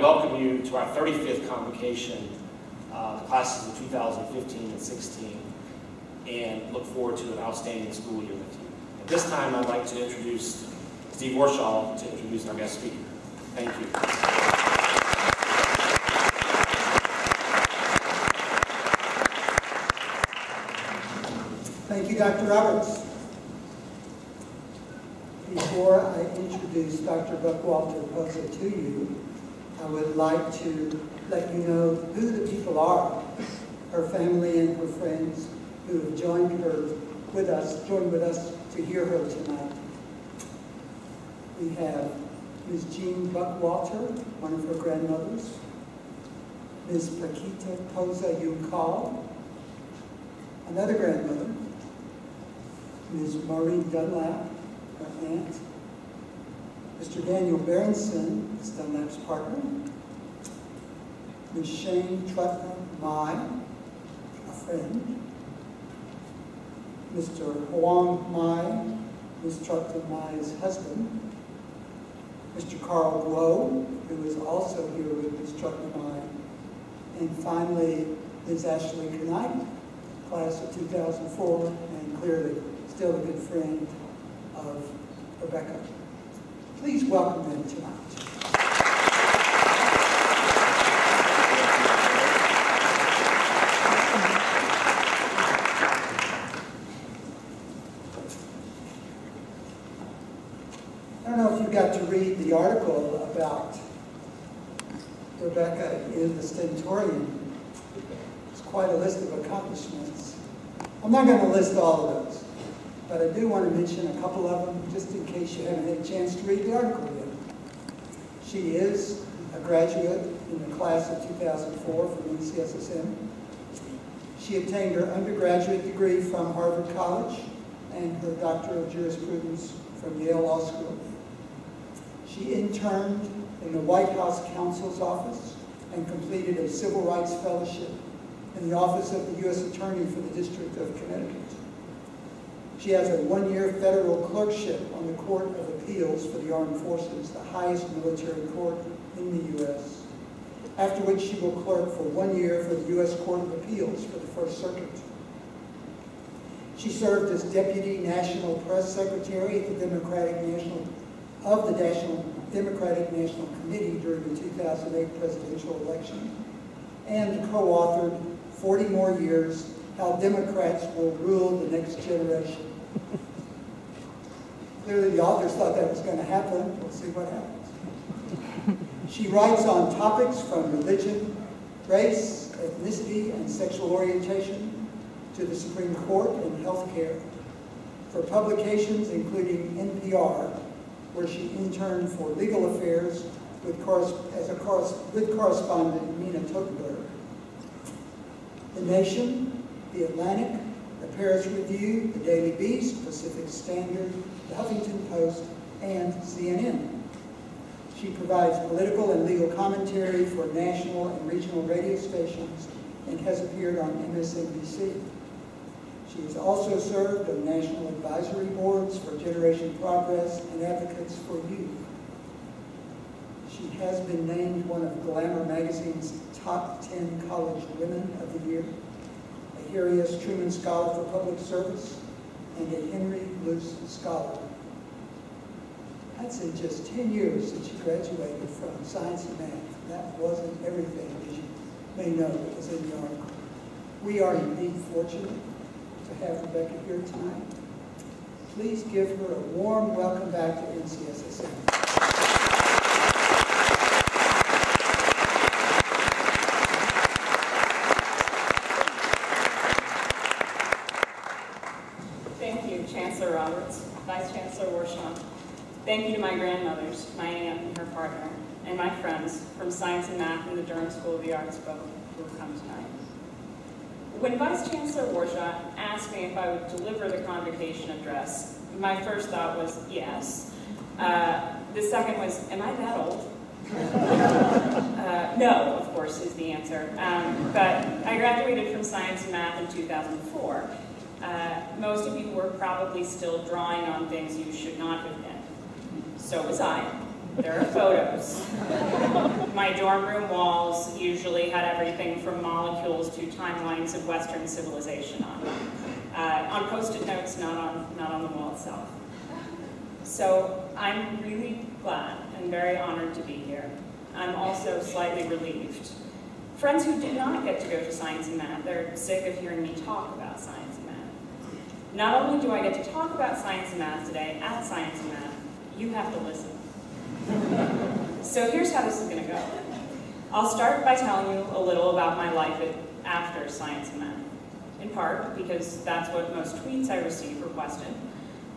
welcome you to our 35th Convocation, the classes of 2015 and 16, and look forward to an outstanding school year with you. At this time, I'd like to introduce Steve Warshaw to introduce our guest speaker. Thank you. Thank you, Dr. Roberts. Before I introduce Dr. Buckwalter-Poza to you, I would like to let you know who the people are, her family and her friends who have joined with us to hear her tonight. We have Ms. Jean Buckwalter, one of her grandmothers, Ms. Paquita Poza Yucal, another grandmother, Ms. Maureen Dunlap, her aunt, Mr. Daniel Berenson, Ms. Dunlap's partner, Ms. Shane Trutman-Mai, a friend, Mr. Huang Mai, Ms. Trutman-Mai's husband, Mr. Carl Guo, who is also here with Ms. Trutman-Mai, and finally, Ms. Ashley Knight, class of 2004, and clearly still a good friend of Rebecca. Please welcome them tonight. I don't know if you got to read the article about Rebecca in the Stentorian. It's quite a list of accomplishments. I'm not going to list all of those, but I do want to mention a couple of them just in case you haven't had a chance to read the article yet. She is a graduate in the class of 2004 from NCSSM. She obtained her undergraduate degree from Harvard College and her Doctor of Jurisprudence from Yale Law School. She interned in the White House Counsel's Office and completed a Civil Rights Fellowship in the Office of the U.S. Attorney for the District of Connecticut. She has a one-year federal clerkship on the Court of Appeals for the Armed Forces, the highest military court in the U.S., after which she will clerk for 1 year for the U.S. Court of Appeals for the First Circuit. She served as Deputy National Press Secretary at the Democratic National Committee during the 2008 presidential election, and co-authored 40 More Years, How Democrats Will Rule the Next Generation. Clearly the authors thought that was going to happen. We'll see what happens. She writes on topics from religion, race, ethnicity, and sexual orientation to the Supreme Court and healthcare for publications including NPR, where she interned for legal affairs with correspondent Mina Totenberg. The Nation, The Atlantic, the Paris Review, the Daily Beast, Pacific Standard, the Huffington Post, and CNN. She provides political and legal commentary for national and regional radio stations and has appeared on MSNBC. She has also served on national advisory boards for Generation Progress and Advocates for Youth. She has been named one of Glamour magazine's top 10 college women of the year, a Harry S. Truman Scholar for Public Service, and a Henry Luce Scholar. That's in just 10 years since she graduated from Science and Math. That wasn't everything, as you may know, that was in the article. We are indeed fortunate to have Rebecca here tonight. Please give her a warm welcome back to NCSSM. Thank you, Chancellor Roberts, Vice Chancellor Warshaw. Thank you to my grandmothers, my aunt and her partner, and my friends from Science and Math and the Durham School of the Arts who have come tonight. When Vice Chancellor Warshaw asked me if I would deliver the convocation address, my first thought was yes. The second was, am I that old? No, of course, is the answer. But I graduated from Science and Math in 2004. Most of you were probably still drawing on things you should not have been. So was I. There are photos. My dorm room walls usually had everything from molecules to timelines of Western civilization on them. On Post-it notes, not on the wall itself. So I'm really glad and very honored to be here. I'm also slightly relieved. Friends who did not get to go to science and math, they're sick of hearing me talk about science and math. Not only do I get to talk about science and math today at Science and Math, you have to listen. So here's how this is going to go. I'll start by telling you a little about my life after science and math, in part because that's what most tweets I receive requested,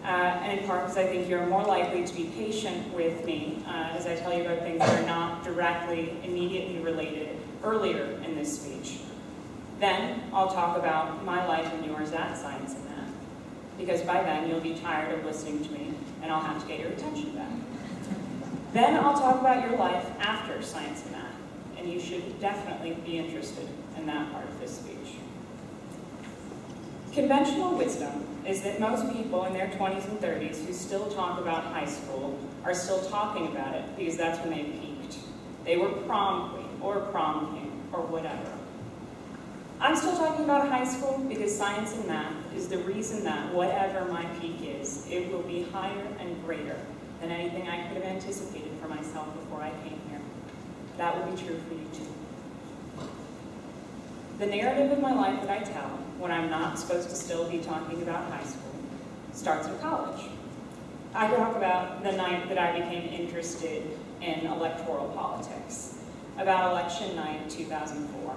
and in part because I think you're more likely to be patient with me as I tell you about things that are not directly, immediately related earlier in this speech. Then I'll talk about my life and yours at Science and Math, because by then you'll be tired of listening to me and I'll have to get your attention back. Then I'll talk about your life after science and math, and you should definitely be interested in that part of this speech. Conventional wisdom is that most people in their 20s and 30s who still talk about high school are still talking about it because that's when they peaked. They were prom queen or prom king or whatever. I'm still talking about high school because science and math is the reason that whatever my peak is, it will be higher and greater than anything I could have anticipated for myself before I came here. That will be true for you too. The narrative of my life that I tell, when I'm not supposed to still be talking about high school, starts in college. I talk about the night that I became interested in electoral politics, about election night 2004.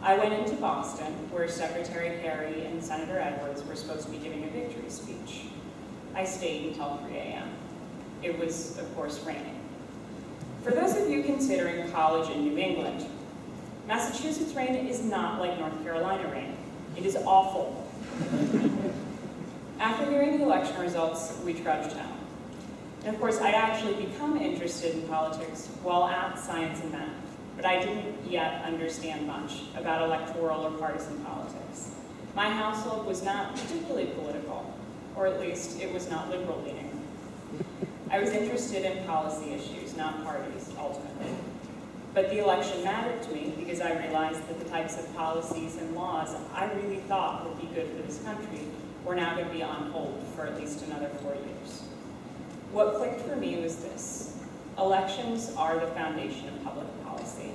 I went into Boston, where Secretary Kerry and Senator Edwards were supposed to be giving a victory speech. I stayed until 3 a.m. It was, of course, raining. For those of you considering college in New England, Massachusetts rain is not like North Carolina rain. It is awful. After hearing the election results, we trudged home. And of course, I'd actually become interested in politics while at Science and Math, but I didn't yet understand much about electoral or partisan politics. My household was not particularly political, or at least it was not liberal-leaning. I was interested in policy issues, not parties, ultimately. But the election mattered to me because I realized that the types of policies and laws I really thought would be good for this country were now going to be on hold for at least another 4 years. What clicked for me was this: elections are the foundation of public policy.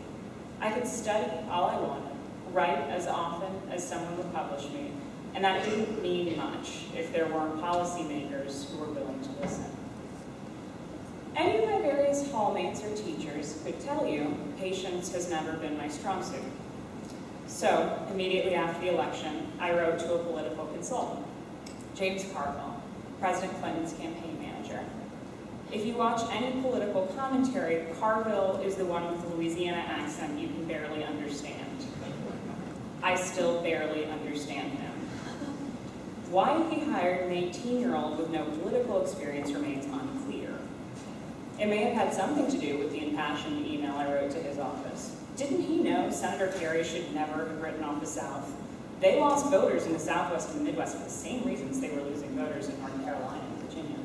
I could study all I wanted, write as often as someone would publish me, and that didn't mean much if there weren't policymakers who were willing to listen. Any of my various hallmates or teachers could tell you patience has never been my strong suit. So, immediately after the election, I wrote to a political consultant, James Carville, President Clinton's campaign manager. If you watch any political commentary, Carville is the one with the Louisiana accent you can barely understand. I still barely understand him. Why he hired an 18-year-old with no political experience remains unclear. It may have had something to do with the impassioned email I wrote to his office. Didn't he know Senator Kerry should never have written off the South? They lost voters in the Southwest and the Midwest for the same reasons they were losing voters in North Carolina and Virginia.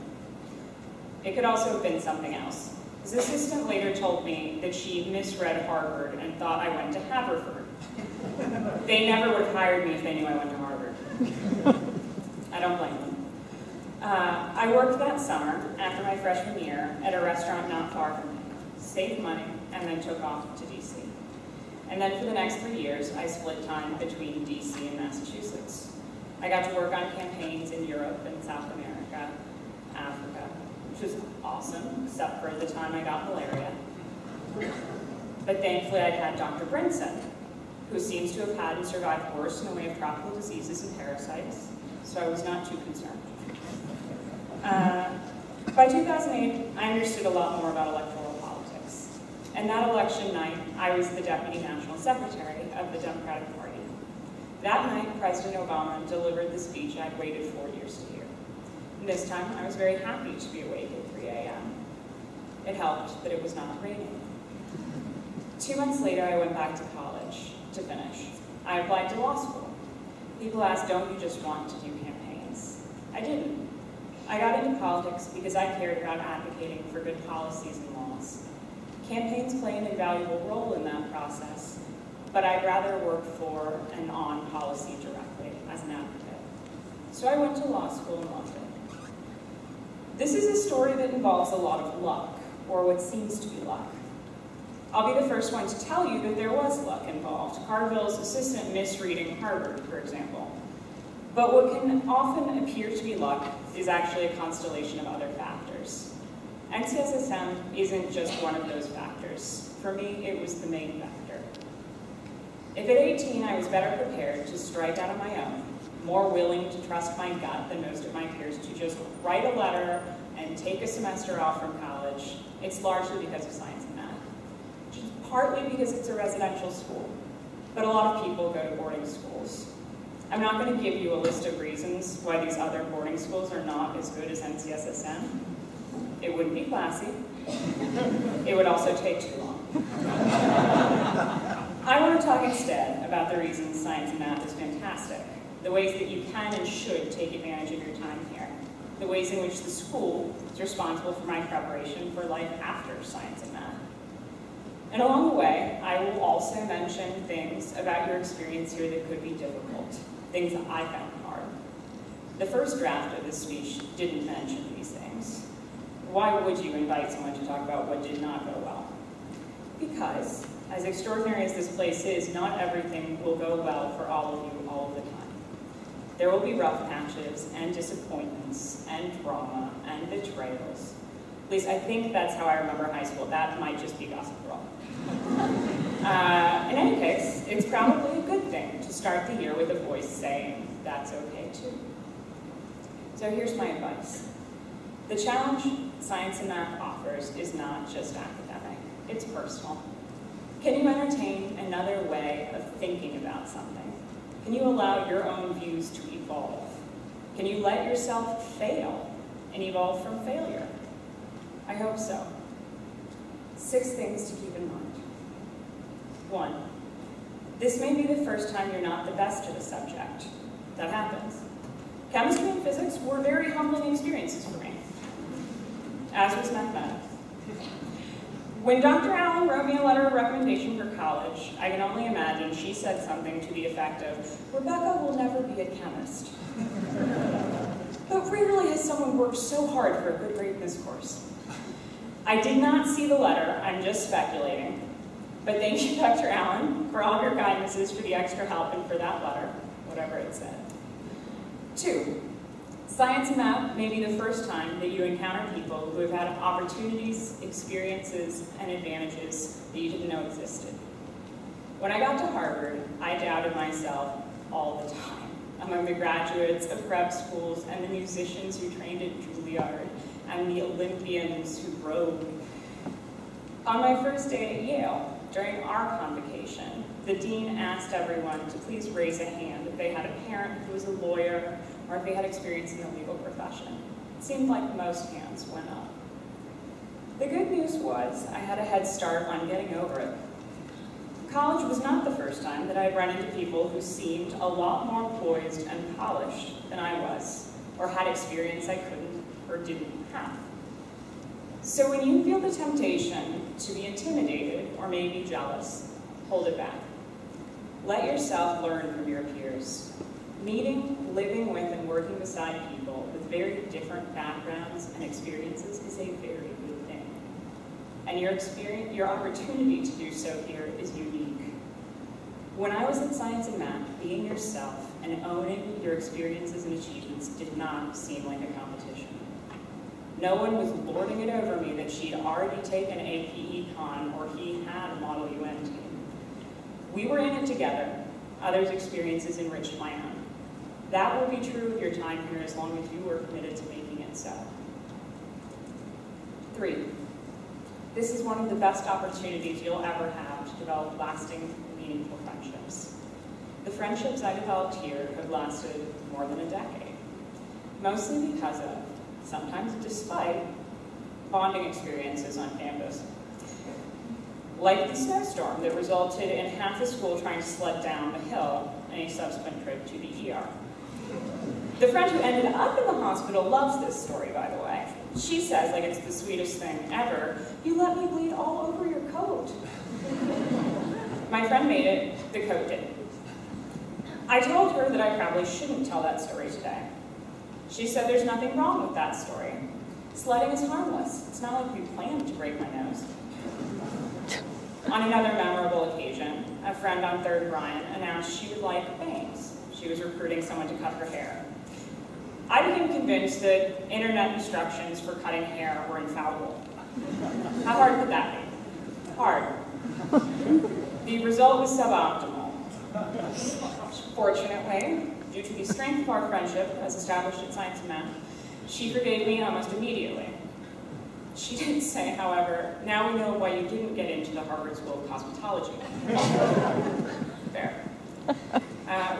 It could also have been something else. His assistant later told me that she misread Harvard and thought I went to Haverford. They never would have hired me if they knew I went to Harvard. I don't blame them. I worked that summer, after my freshman year, at a restaurant not far from here, saved money, and then took off to DC. And then for the next 3 years, I split time between DC and Massachusetts. I got to work on campaigns in Europe and South America, Africa, which was awesome, except for the time I got malaria. But thankfully, I'd had Dr. Brinson, who seems to have had and survived worse in the way of tropical diseases and parasites, so I was not too concerned. By 2008, I understood a lot more about electoral politics. And that election night, I was the Deputy National Secretary of the Democratic Party. That night, President Obama delivered the speech I'd waited 4 years to hear. And this time, I was very happy to be awake at 3 a.m. It helped that it was not raining. 2 months later, I went back to college to finish. I applied to law school. People asked, don't you just want to do campaigns? I didn't. I got into politics because I cared about advocating for good policies and laws. cause. Campaigns play an invaluable role in that process, but I'd rather work for and on policy directly as an advocate. So I went to law school and loved it. This is a story that involves a lot of luck, or what seems to be luck. I'll be the first one to tell you that there was luck involved. Carville's assistant misreading Harvard, for example. But what can often appear to be luck is actually a constellation of other factors. NCSSM isn't just one of those factors. For me, it was the main factor. If at 18 I was better prepared to strike out on my own, more willing to trust my gut than most of my peers to just write a letter and take a semester off from college, it's largely because of science and math. Just partly because it's a residential school, but a lot of people go to boarding schools. I'm not going to give you a list of reasons why these other boarding schools are not as good as NCSSM. It wouldn't be classy. It would also take too long. I want to talk instead about the reasons science and math is fantastic, the ways that you can and should take advantage of your time here, the ways in which the school is responsible for my preparation for life after science and math. And along the way, I will also mention things about your experience here that could be difficult, things that I found hard. The first draft of this speech didn't mention these things. Why would you invite someone to talk about what did not go well? Because, as extraordinary as this place is, not everything will go well for all of you all of the time. There will be rough patches and disappointments and drama and betrayals. At least I think that's how I remember high school. That might just be gossip girl. In any case, it's probably a good thing to start the year with a voice saying, that's okay too. So here's my advice. The challenge science and math offers is not just academic, it's personal. Can you entertain another way of thinking about something? Can you allow your own views to evolve? Can you let yourself fail and evolve from failure? I hope so. 6 things to keep in mind. 1, this may be the first time you're not the best at a subject. That happens. Chemistry and physics were very humbling experiences for me, as was mathematics. When Dr. Allen wrote me a letter of recommendation for college, I can only imagine she said something to the effect of, Rebecca will never be a chemist. But rarely has someone worked so hard for a good grade in this course. I did not see the letter, I'm just speculating. But thank you, Dr. Allen, for all of your kindnesses, for the extra help, and for that letter, whatever it said. 2, science and math may be the first time that you encounter people who have had opportunities, experiences, and advantages that you didn't know existed. When I got to Harvard, I doubted myself all the time. Among the graduates of prep schools and the musicians who trained at Juilliard and the Olympians who rode. On my first day at Yale, during our convocation, the dean asked everyone to please raise a hand if they had a parent who was a lawyer or if they had experience in the legal profession. It seemed like most hands went up. The good news was I had a head start on getting over it. College was not the first time that I had run into people who seemed a lot more poised and polished than I was, or had experience I couldn't or didn't have. So when you feel the temptation to be intimidated or maybe jealous, hold it back. Let yourself learn from your peers. Meeting, living with, and working beside people with very different backgrounds and experiences is a very good thing. And your opportunity to do so here is unique. When I was in science and math, being yourself and owning your experiences and achievements did not seem like a competition. No one was lording it over me that she'd already taken AP Econ or he had a Model UN team. We were in it together. Others' experiences enriched my own. That will be true of your time here as long as you are committed to making it so. 3, this is one of the best opportunities you'll ever have to develop lasting, meaningful friendships. The friendships I developed here have lasted more than a decade, mostly because of, sometimes despite, bonding experiences on campus. Like the snowstorm that resulted in half the school trying to sled down the hill and a subsequent trip to the ER. The friend who ended up in the hospital loves this story, by the way. She says, like it's the sweetest thing ever, "You let me bleed all over your coat." My friend made it, the coat did. I told her that I probably shouldn't tell that story today. She said there's nothing wrong with that story. Sledding is harmless. It's not like we planned to break my nose. On another memorable occasion, a friend on 3rd Bryant announced she would like bangs. She was recruiting someone to cut her hair. I became convinced that internet instructions for cutting hair were infallible. How hard could that be? Hard. The result was suboptimal. Fortunately, due to the strength of our friendship as established at Science and Math, she forgave me almost immediately. She did say, however, "Now we know why you didn't get into the Harvard School of Cosmetology." Fair.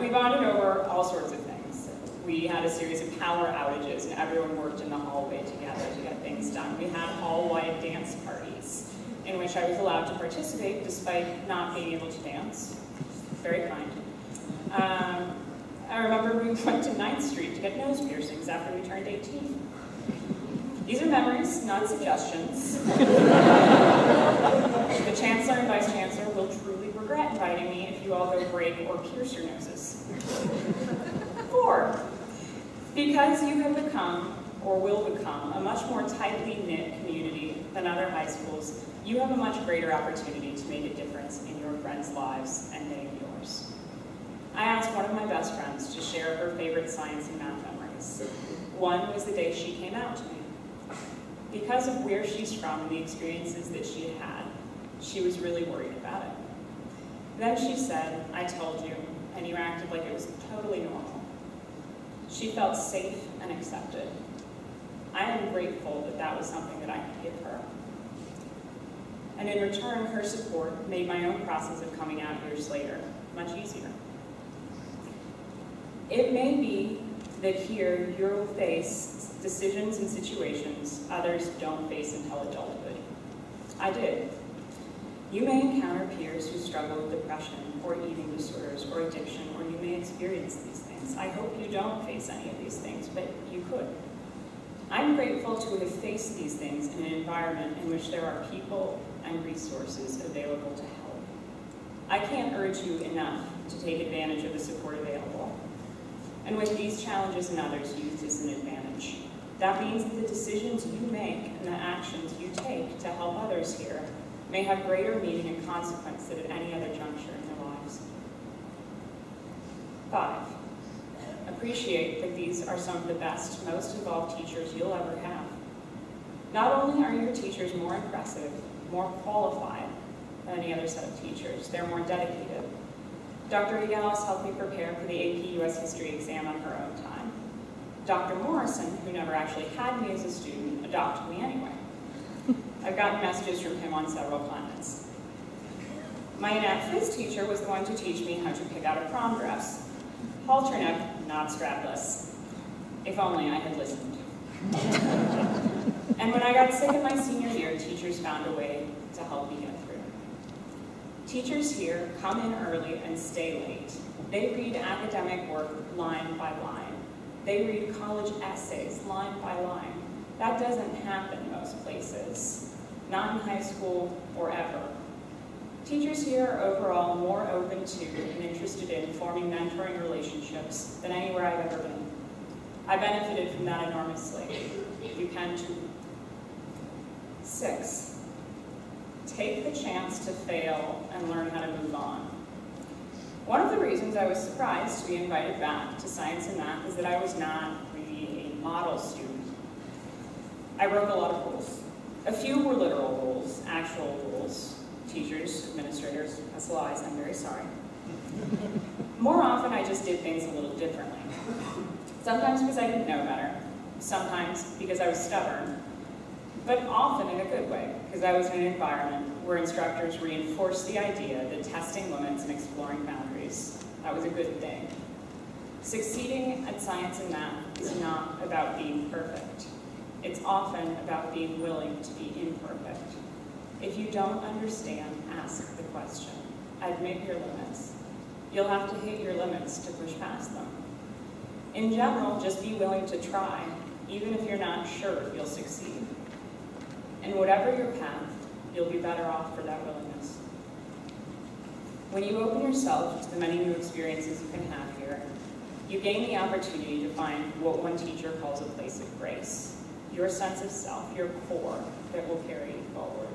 We bonded over all sorts of things. We had a series of power outages, and everyone worked in the hallway together to get things done. We had all-white dance parties, in which I was allowed to participate despite not being able to dance. Very kind. I remember we went to 9th Street to get nose piercings after we turned 18. These are memories, not suggestions. The Chancellor and Vice Chancellor will truly regret inviting me if you all go break or pierce your noses. 4, because you have become, or will become, a much more tightly knit community than other high schools, you have a much greater opportunity to make a difference in your friends' lives and they in yours. I asked one of my best friends to share her favorite science and math memories. One was the day she came out to me. Because of where she's from and the experiences that she had had, she was really worried about it. Then she said, "I told you, and you acted like it was totally normal." She felt safe and accepted. I am grateful that that was something that I could give her. And in return, her support made my own process of coming out years later much easier. It may be that here you'll face decisions and situations others don't face until adulthood. I did. You may encounter peers who struggle with depression or eating disorders or addiction, or you may experience these things. I hope you don't face any of these things, but you could. I'm grateful to have faced these things in an environment in which there are people and resources available to help. I can't urge you enough to take advantage of the support available. And with these challenges and others, youth is an advantage. That means that the decisions you make and the actions you take to help others here may have greater meaning and consequence than at any other juncture in their lives. 5, appreciate that these are some of the best, most involved teachers you'll ever have. Not only are your teachers more impressive, more qualified than any other set of teachers, they're more dedicated. Dr. Egales helped me prepare for the AP US History exam on her own time. Dr. Morrison, who never actually had me as a student, adopted me anyway. I've gotten messages from him on several continents. My Nat Phys teacher was the one to teach me how to pick out a prom dress. Halter neck, not strapless. If only I had listened. And when I got sick in my senior year, teachers found a way to help me get through. Teachers here come in early and stay late. They read academic work line by line. They read college essays line by line. That doesn't happen most places, not in high school or ever. Teachers here are overall more open to and interested in forming mentoring relationships than anywhere I've ever been. I benefited from that enormously. You can too. 6, take the chance to fail and learn how to move on. One of the reasons I was surprised to be invited back to Science and Math is that I was not really a model student. I broke a lot of rules. A few were literal rules, actual rules. Teachers, administrators, SLIs, I'm very sorry. More often, I just did things a little differently. Sometimes because I didn't know better. Sometimes because I was stubborn. But often in a good way, because I was in an environment where instructors reinforced the idea that testing limits and exploring boundaries, that was a good thing. Succeeding at Science and Math is not about being perfect. It's often about being willing to be imperfect. If you don't understand, ask the question. Admit your limits. You'll have to hit your limits to push past them. In general, just be willing to try, even if you're not sure you'll succeed. And whatever your path, you'll be better off for that willingness. When you open yourself to the many new experiences you can have here, you gain the opportunity to find what one teacher calls a place of grace, your sense of self, your core that will carry you forward.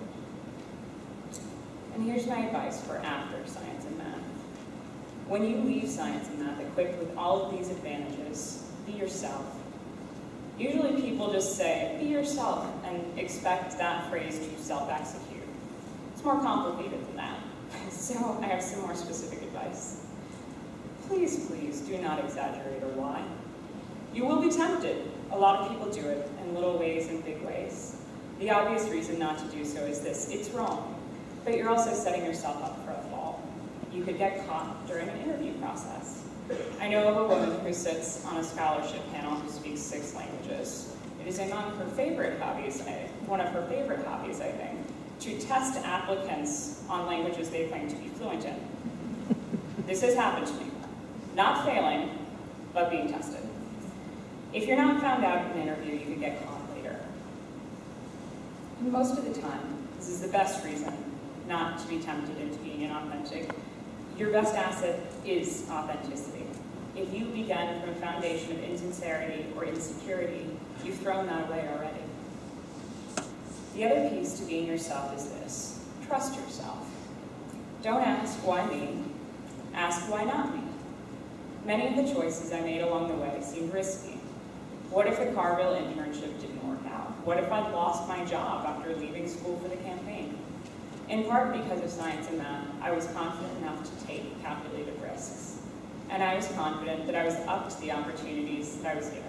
And here's my advice for after science and math. When you leave science and math equipped with all of these advantages, be yourself. Usually people just say, be yourself, and expect that phrase to self-execute. It's more complicated than that. So I have some more specific advice. Please, please do not exaggerate or lie. You will be tempted. A lot of people do it in little ways and big ways. The obvious reason not to do so is this: it's wrong. But you're also setting yourself up for a fall. You could get caught during an interview process. I know of a woman who sits on a scholarship panel who speaks 6 languages. It is among her favorite hobbies, one of her favorite hobbies, I think, to test applicants on languages they claim to be fluent in. This has happened to me. Not failing, but being tested. If you're not found out in an interview, you could get caught later. And most of the time, this is the best reason not to be tempted into being inauthentic. Your best asset is authenticity. If you begin from a foundation of insincerity or insecurity, you've thrown that away already. The other piece to being yourself is this: trust yourself. Don't ask why me, ask why not me. Many of the choices I made along the way seemed risky. What if the Carville internship didn't work out? What if I'd lost my job after leaving school for the campaign? In part because of science and math, I was confident enough to take calculated risks. And I was confident that I was up to the opportunities that I was given.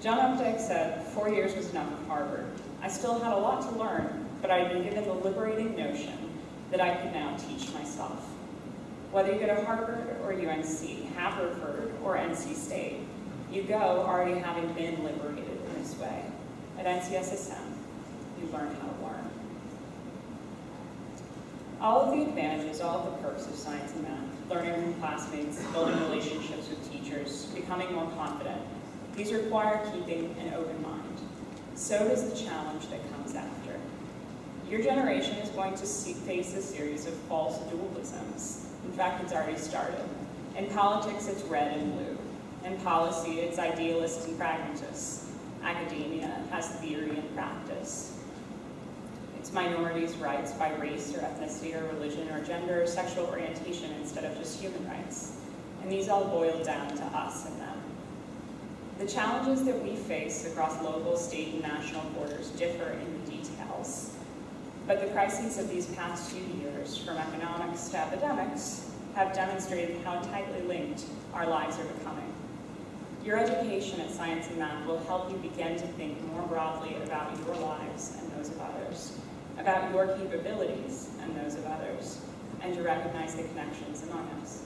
John Updike said 4 years was enough at Harvard. I still had a lot to learn, but I had been given the liberating notion that I could now teach myself. Whether you go to Harvard or UNC, Haverford or NC State, you go already having been liberated in this way. At NCSSM, you learn how to learn. All of the advantages, all of the perks of science and math, learning from classmates, building relationships with teachers, becoming more confident, these require keeping an open mind. So does the challenge that comes after. Your generation is going to face a series of false dualisms. In fact, it's already started. In politics, it's red and blue. In policy, it's idealists and pragmatists. Academia has theory and practice. It's minorities' rights by race or ethnicity or religion or gender or sexual orientation instead of just human rights. And these all boil down to us and them. The challenges that we face across local, state, and national borders differ in the details. But the crises of these past few years, from economics to epidemics, have demonstrated how tightly linked our lives are becoming. Your education at Science and Math will help you begin to think more broadly about your lives and those of others, about your capabilities and those of others, and to recognize the connections among us.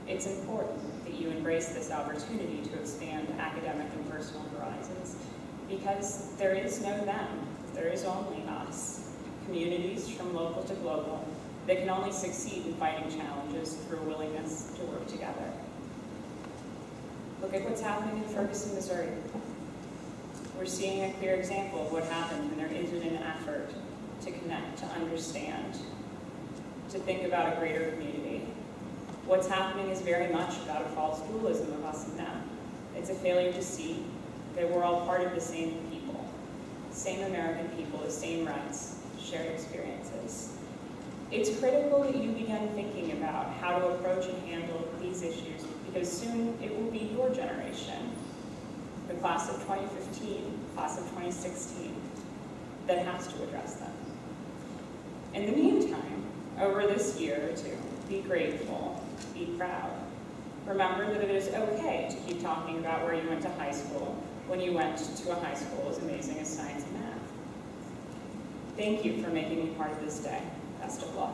It's important that you embrace this opportunity to expand academic and personal horizons, because there is no them, there is only us, communities from local to global that can only succeed in fighting challenges through a willingness to work together. Look at what's happening in Ferguson, Missouri. We're seeing a clear example of what happens when there isn't an effort to connect, to understand, to think about a greater community. What's happening is very much about a false dualism of us and them. It's a failure to see that we're all part of the same people, same American people, the same rights, shared experiences. It's critical that you begin thinking about how to approach and handle these issues, because soon it will be your generation, the class of 2015, class of 2016, that has to address them. In the meantime, over this year or two, be grateful, be proud. Remember that it is okay to keep talking about where you went to high school when you went to a high school as amazing as science and math. Thank you for making me part of this day. Best of luck.